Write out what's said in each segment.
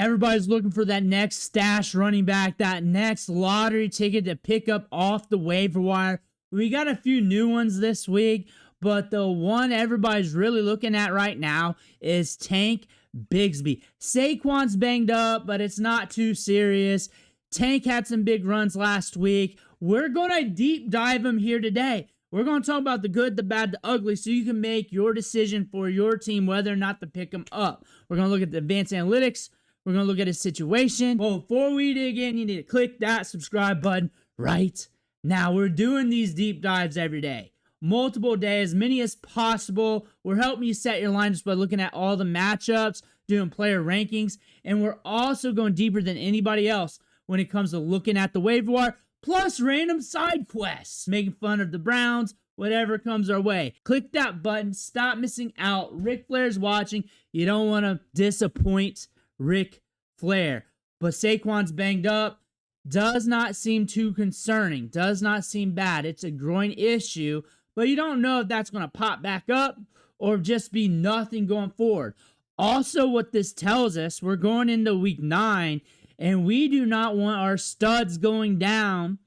Everybody's looking for that next stash running back, that next lottery ticket to pick up off the waiver wire. We got a few new ones this week, but the one everybody's really looking at right now is Tank Bigsby. Saquon's banged up, but it's not too serious. Tank had some big runs last week. We're going to deep dive him here today. We're going to talk about the good, the bad, the ugly, so you can make your decision for your team whether or not to pick him up. We're going to look at the advanced analytics. We're going to look at his situation. Well, before we dig in, you need to click that subscribe button right now. We're doing these deep dives every day. Multiple days, as many as possible. We're helping you set your lineups by looking at all the matchups, doing player rankings, and we're also going deeper than anybody else when it comes to looking at the waiver wire, plus random side quests, making fun of the Browns, whatever comes our way. Click that button. Stop missing out. Ric Flair's watching. You don't want to disappoint Ric Flair. But Saquon's banged up. Does not seem too concerning. Does not seem bad. It's a groin issue, but you don't know if that's going to pop back up or just be nothing going forward. Also, what this tells us, we're going into week 9, and we do not want our studs going down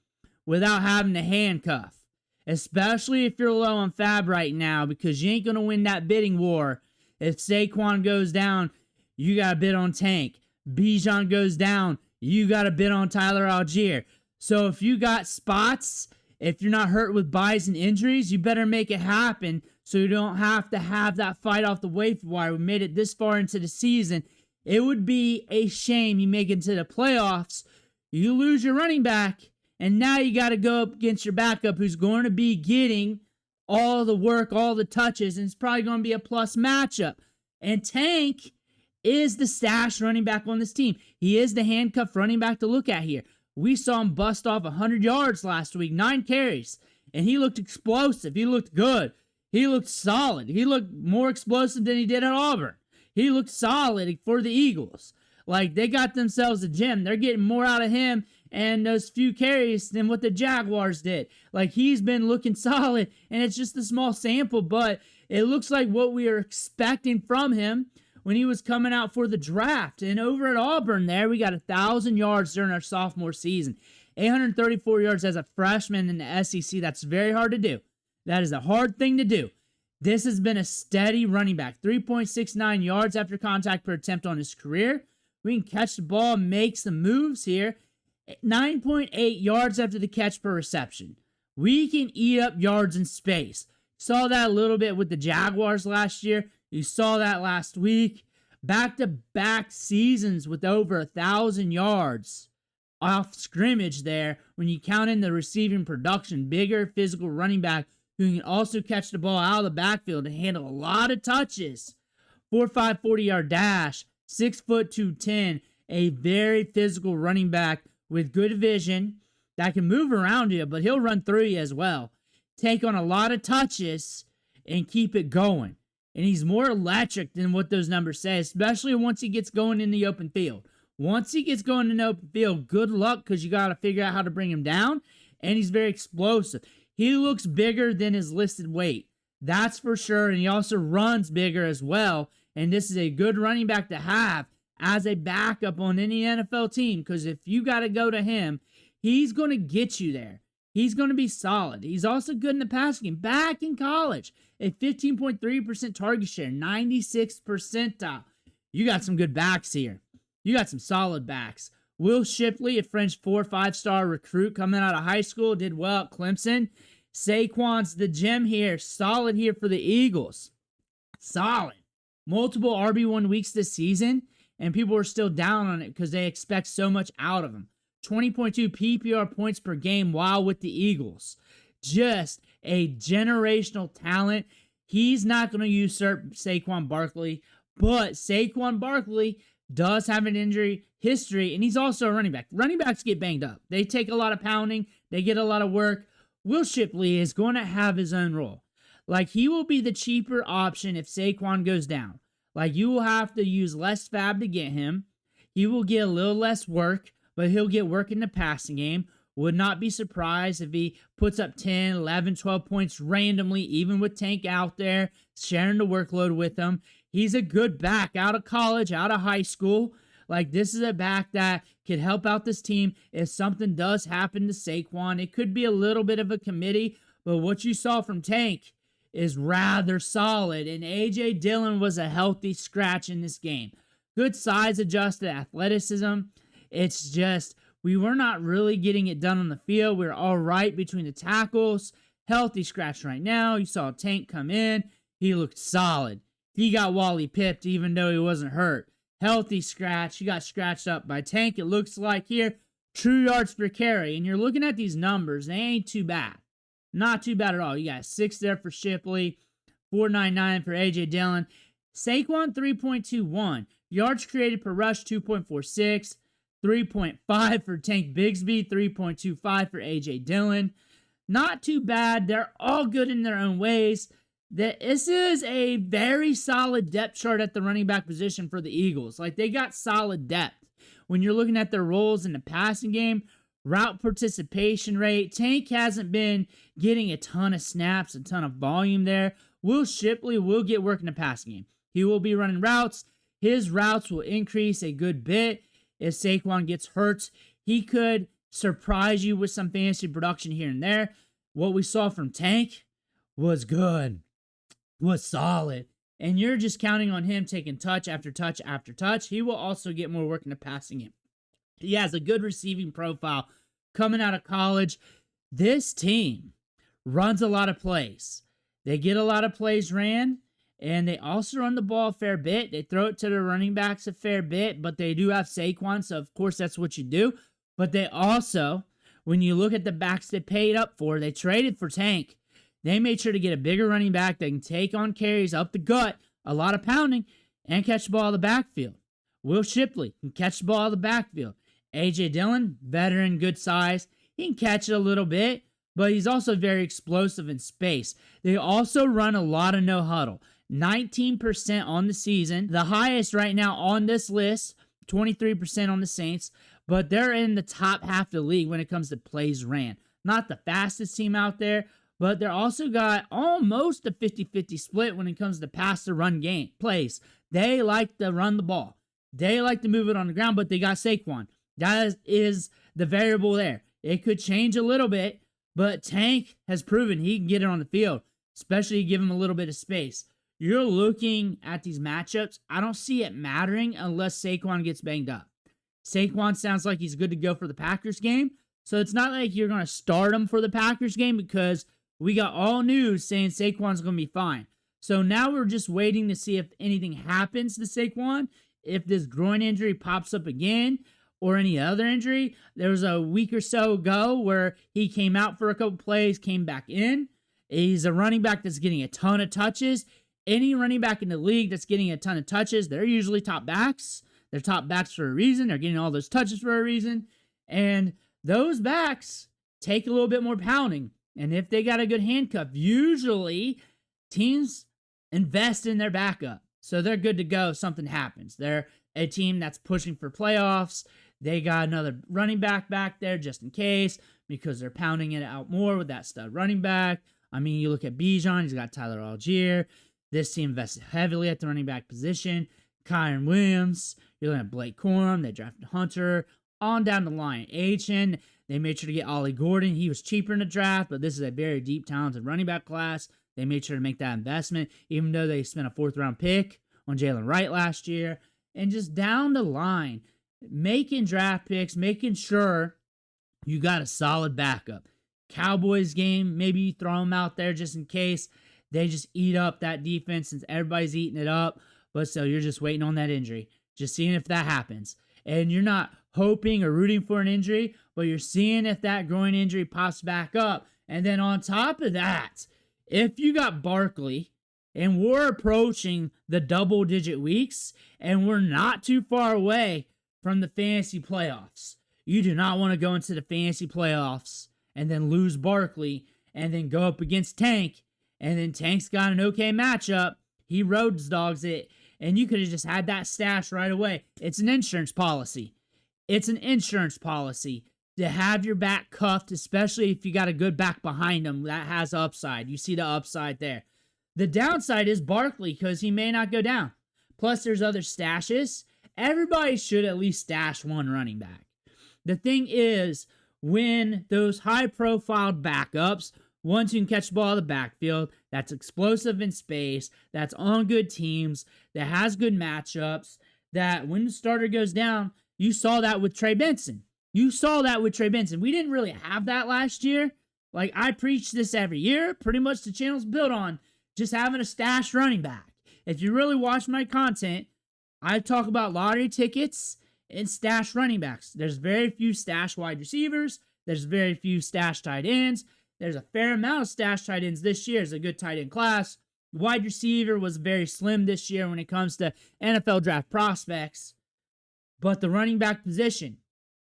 without having to handcuff, especially if you're low on fab right now, because you ain't going to win that bidding war. If Saquon goes down, you got to bid on Tank. Bijan goes down, you got to bid on Tyler Algier. So if you got spots, if you're not hurt with buys and injuries, you better make it happen so you don't have to have that fight off the waiver wire. We made it this far into the season. It would be a shame you make it to the playoffs, you lose your running back, and now you got to go up against your backup who's going to be getting all the work, all the touches, and it's probably going to be a plus matchup. And Tank is the stash running back on this team. He is the handcuff running back to look at here. We saw him bust off 100 yards last week, 9 carries, and he looked explosive. He looked good. He looked solid. He looked more explosive than he did at Auburn. He looked solid for the Eagles. Like, they got themselves a gem. They're getting more out of him and those few carries than what the Jaguars did. Like, he's been looking solid, and it's just a small sample, but it looks like what we are expecting from him when he was coming out for the draft. And over at Auburn there, we got 1,000 yards during our sophomore season. 834 yards as a freshman in the SEC. That's very hard to do. That is a hard thing to do. This has been a steady running back. 3.69 yards after contact per attempt on his career. We can catch the ball, make some moves here. 9.8 yards after the catch per reception. We can eat up yards in space. Saw that a little bit with the Jaguars last year. You saw that last week. Back-to-back seasons with over 1,000 yards off scrimmage there. When you count in the receiving production, bigger physical running back who can also catch the ball out of the backfield and handle a lot of touches. 4.5 40-yard dash, 6 foot 210. A very physical running back with good vision that can move around you, but he'll run through you as well. Take on a lot of touches and keep it going. And he's more electric than what those numbers say, especially once he gets going in the open field. Once he gets going in the open field, good luck, because you got to figure out how to bring him down. And he's very explosive. He looks bigger than his listed weight. That's for sure. And he also runs bigger as well. And this is a good running back to have as a backup on any NFL team, because if you got to go to him, he's going to get you there. He's going to be solid. He's also good in the passing game. Back in college, a 15.3% target share, 96th percentile. You got some good backs here. You got some solid backs. Will Shipley, a French 4 or 5-star recruit coming out of high school, did well at Clemson. Saquon's the gem here. Solid here for the Eagles. Solid. Multiple RB1 weeks this season, and people are still down on it because they expect so much out of him. 20.2 PPR points per game while with the Eagles. Just a generational talent. He's not going to usurp Saquon Barkley, but Saquon Barkley does have an injury history, and he's also a running back. Running backs get banged up. They take a lot of pounding. They get a lot of work. Will Shipley is going to have his own role. Like, he will be the cheaper option if Saquon goes down. Like, you will have to use less fab to get him. He will get a little less work, but he'll get work in the passing game. Would not be surprised if he puts up 10, 11, 12 points randomly, even with Tank out there, sharing the workload with him. He's a good back out of college, out of high school. Like, this is a back that could help out this team if something does happen to Saquon. It could be a little bit of a committee, but what you saw from Tank is rather solid, and A.J. Dillon was a healthy scratch in this game. Good size adjusted athleticism. It's just we were not really getting it done on the field. We were all right between the tackles. Healthy scratch right now. You saw Tank come in. He looked solid. He got Wally pipped even though he wasn't hurt. Healthy scratch. He got scratched up by Tank. It looks like here, true yards per carry. And you're looking at these numbers. They ain't too bad. Not too bad at all. You got 6 there for Shipley, 4.99 for A.J. Dillon. Saquon, 3.21. Yards created per rush, 2.46. 3.5 for Tank Bigsby, 3.25 for A.J. Dillon. Not too bad. They're all good in their own ways. This is a very solid depth chart at the running back position for the Eagles. Like, they got solid depth. When you're looking at their roles in the passing game, route participation rate, Tank hasn't been getting a ton of snaps, a ton of volume there. Will Shipley will get work in the passing game. He will be running routes. His routes will increase a good bit. If Saquon gets hurt, he could surprise you with some fantasy production here and there. What we saw from Tank was good, was solid. And you're just counting on him taking touch after touch after touch. He will also get more work in the passing game. He has a good receiving profile coming out of college. This team runs a lot of plays. They get a lot of plays ran, and they also run the ball a fair bit. They throw it to the running backs a fair bit, but they do have Saquon, so of course that's what you do. But they also, when you look at the backs they paid up for, they traded for Tank. They made sure to get a bigger running back that can take on carries up the gut, a lot of pounding, and catch the ball out of the backfield. Will Shipley can catch the ball out of the backfield. A.J. Dillon, veteran, good size. He can catch it a little bit, but he's also very explosive in space. They also run a lot of no huddle. 19% on the season. The highest right now on this list, 23% on the Saints, but they're in the top half of the league when it comes to plays ran. Not the fastest team out there, but they're also got almost a 50-50 split when it comes to pass to run game plays. They like to run the ball. They like to move it on the ground, but they got Saquon. That is the variable there. It could change a little bit, but Tank has proven he can get it on the field, especially give him a little bit of space. You're looking at these matchups. I don't see it mattering unless Saquon gets banged up. Saquon sounds like he's good to go for the Packers game, so it's not like you're going to start him for the Packers game because we got all news saying Saquon's going to be fine. So now we're just waiting to see if anything happens to Saquon, if this groin injury pops up again, or any other injury. There was a week or so ago where he came out for a couple plays, came back in. He's a running back that's getting a ton of touches. Any running back in the league that's getting a ton of touches, they're usually top backs. They're top backs for a reason. They're getting all those touches for a reason. And those backs take a little bit more pounding. And if they got a good handcuff, usually teams invest in their backup. So they're good to go if something happens. They're a team that's pushing for playoffs. They got another running back there just in case because they're pounding it out more with that stud running back. I mean, you look at Bijan, he's got Tyler Algier. This team invested heavily at the running back position. Kyron Williams, you're looking at Blake Corum, they drafted Hunter, on down the line. Achan, they made sure to get Ollie Gordon. He was cheaper in the draft, but this is a very deep, talented running back class. They made sure to make that investment, even though they spent a 4th-round pick on Jalen Wright last year. And just down the line, making draft picks, making sure you got a solid backup. Cowboys game, maybe you throw them out there just in case they just eat up that defense since everybody's eating it up. But so you're just waiting on that injury, just seeing if that happens. And you're not hoping or rooting for an injury, but you're seeing if that groin injury pops back up. And then on top of that, if you got Barkley, and we're approaching the double-digit weeks, and we're not too far away from the fantasy playoffs. You do not want to go into the fantasy playoffs and then lose Barkley and then go up against Tank, and then Tank's got an okay matchup. He roads dogs it, and you could have just had that stash right away. It's an insurance policy. It's an insurance policy to have your back cuffed, especially if you got a good back behind him that has upside. You see the upside there. The downside is Barkley because he may not go down. Plus, there's other stashes. everybody should at least stash one running back. The thing is, when those high-profile backups, ones who can catch the ball out of the backfield, that's explosive in space, that's on good teams, that has good matchups, that when the starter goes down, you saw that with Trey Benson. We didn't really have that last year. Like, I preach this every year. Pretty much the channel's built on just having a stash running back. If you really watch my content, I talk about lottery tickets and stash running backs. There's very few stash wide receivers. There's very few stash tight ends. There's a fair amount of stash tight ends this year. It's a good tight end class. Wide receiver was very slim this year when it comes to NFL draft prospects. But the running back position,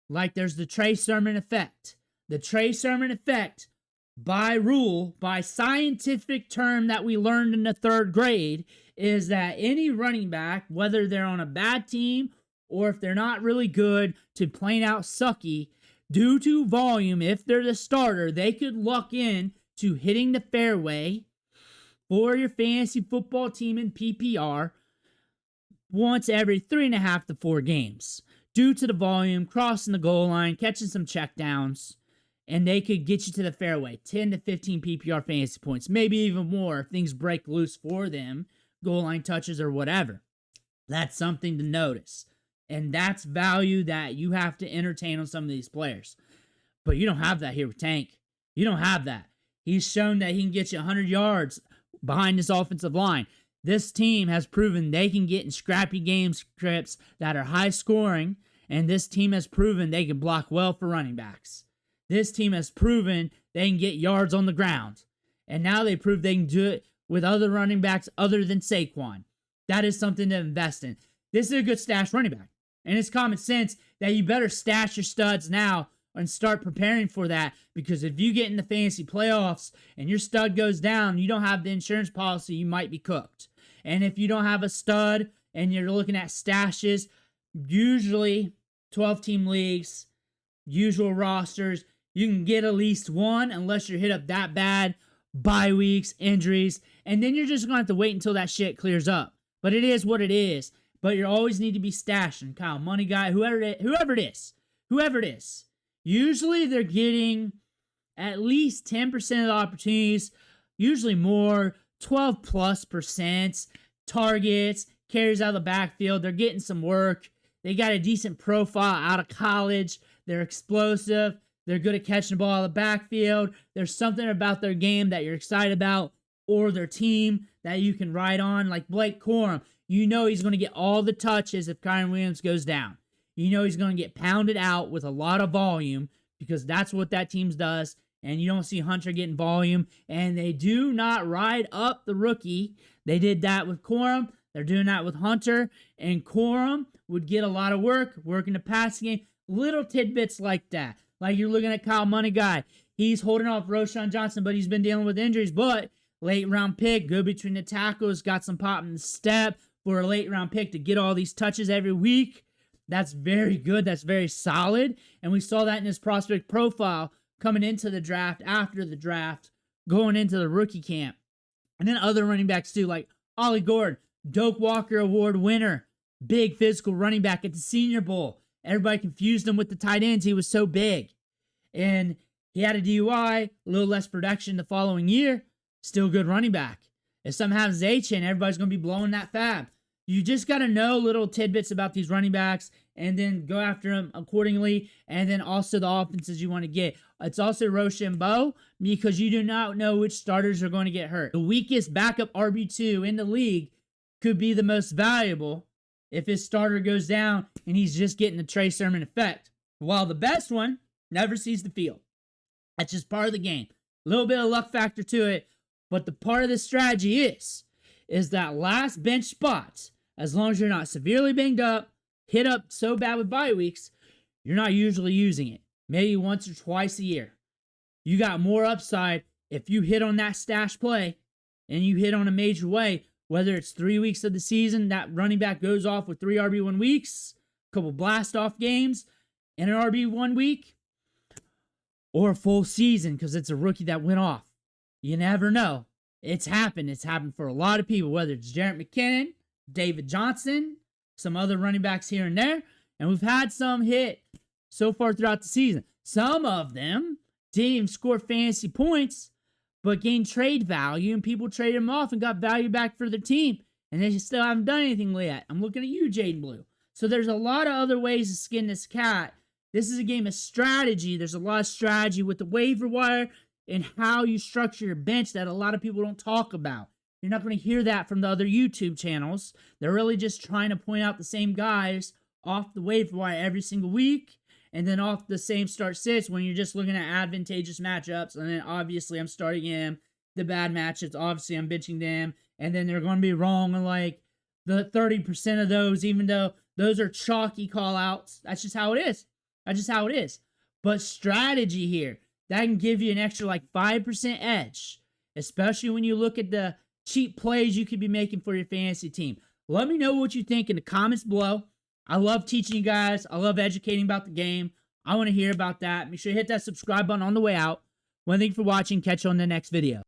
like there's the Trey Sermon effect. The Trey Sermon effect, by rule, by scientific term that we learned in the 3rd grade, is that any running back, whether they're on a bad team or if they're not really good to plain out sucky, due to volume, if they're the starter, they could luck in to hitting the fairway for your fantasy football team in PPR once every 3.5 to 4 games. Due to the volume, crossing the goal line, catching some checkdowns, and they could get you to the fairway. 10 to 15 PPR fantasy points, maybe even more if things break loose for them, goal line touches or whatever. That's something to notice. And that's value that you have to entertain on some of these players. But you don't have that here with Tank. You don't have that. He's shown that he can get you 100 yards behind this offensive line. This team has proven they can get in scrappy game scripts that are high scoring, and this team has proven they can block well for running backs. This team has proven they can get yards on the ground. And now they prove they can do it with other running backs other than Saquon. That is something to invest in. This is a good stash running back. And it's common sense that you better stash your studs now and start preparing for that, because if you get in the fantasy playoffs and your stud goes down, you don't have the insurance policy, you might be cooked. And if you don't have a stud and you're looking at stashes, usually 12-team leagues, usual rosters, you can get at least one unless you're hit up that bad, bye weeks, injuries, and then you're just going to have to wait until that shit clears up. But it is what it is. But you always need to be stashing. Kyle, money guy, whoever it is. Usually they're getting at least 10% of the opportunities, usually more, 12+% targets, carries out of the backfield. They're getting some work. They got a decent profile out of college. They're explosive. They're good at catching the ball out of the backfield. There's something about their game that you're excited about, or their team that you can ride on, like Blake Corum. You know he's going to get all the touches if Kyren Williams goes down. You know he's going to get pounded out with a lot of volume, because that's what that team does. And you don't see Hunter getting volume. And they do not ride up the rookie. They did that with Corum. They're doing that with Hunter. And Corum would get a lot of work in the passing game. Little tidbits like that. Like you're looking at Kyle Money Guy. He's holding off Roschon Johnson, but he's been dealing with injuries. But late round pick, good between the tackles, got some pop in the step for a late round pick to get all these touches every week. That's very good. That's very solid. And we saw that in his prospect profile coming into the draft, after the draft, going into the rookie camp. And then other running backs too, like Ollie Gordon, Doak Walker Award winner, big physical running back at the Senior Bowl. Everybody confused him with the tight ends. He was so big. And he had a DUI, a little less production the following year. Still good running back. If something happens to H-Chan, everybody's going to be blowing that fab. You just got to know little tidbits about these running backs and then go after them accordingly. And then also the offenses you want to get. It's also Rochambeau, because you do not know which starters are going to get hurt. The weakest backup RB2 in the league could be the most valuable if his starter goes down and he's just getting the Trey Sermon effect. While the best one never sees the field. That's just part of the game. A little bit of luck factor to it. But the part of the strategy is that last bench spot, as long as you're not severely banged up, hit up so bad with bye weeks, you're not usually using it. Maybe once or twice a year. You got more upside if you hit on that stash play and you hit on a major way, whether it's 3 weeks of the season, that running back goes off with 3 RB1 weeks, a couple blast off games, and an RB1 week, or a full season because it's a rookie that went off. You never know. It's happened. It's happened for a lot of people, whether it's Jarrett McKinnon, David Johnson, some other running backs here and there, and we've had some hit so far throughout the season. Some of them didn't even score fantasy points, but gained trade value, and people traded them off and got value back for their team, and they still haven't done anything yet. I'm looking at you, Jaden Blue. So there's a lot of other ways to skin this cat. This is a game of strategy. There's a lot of strategy with the waiver wire and how you structure your bench that a lot of people don't talk about. You're not going to hear that from the other YouTube channels. They're really just trying to point out the same guys off the waiver wire every single week, and then off the same start sits when you're just looking at advantageous matchups. And then obviously I'm starting him. The bad matchups, obviously I'm benching them. And then they're going to be wrong on like the 30% of those, even though those are chalky call outs. That's just how it is. That's just how it is. But strategy here, that can give you an extra like 5% edge, especially when you look at the cheap plays you could be making for your fantasy team. Let me know what you think in the comments below. I love teaching you guys. I love educating about the game. I want to hear about that. Make sure you hit that subscribe button on the way out. One thing for watching. Catch you on the next video.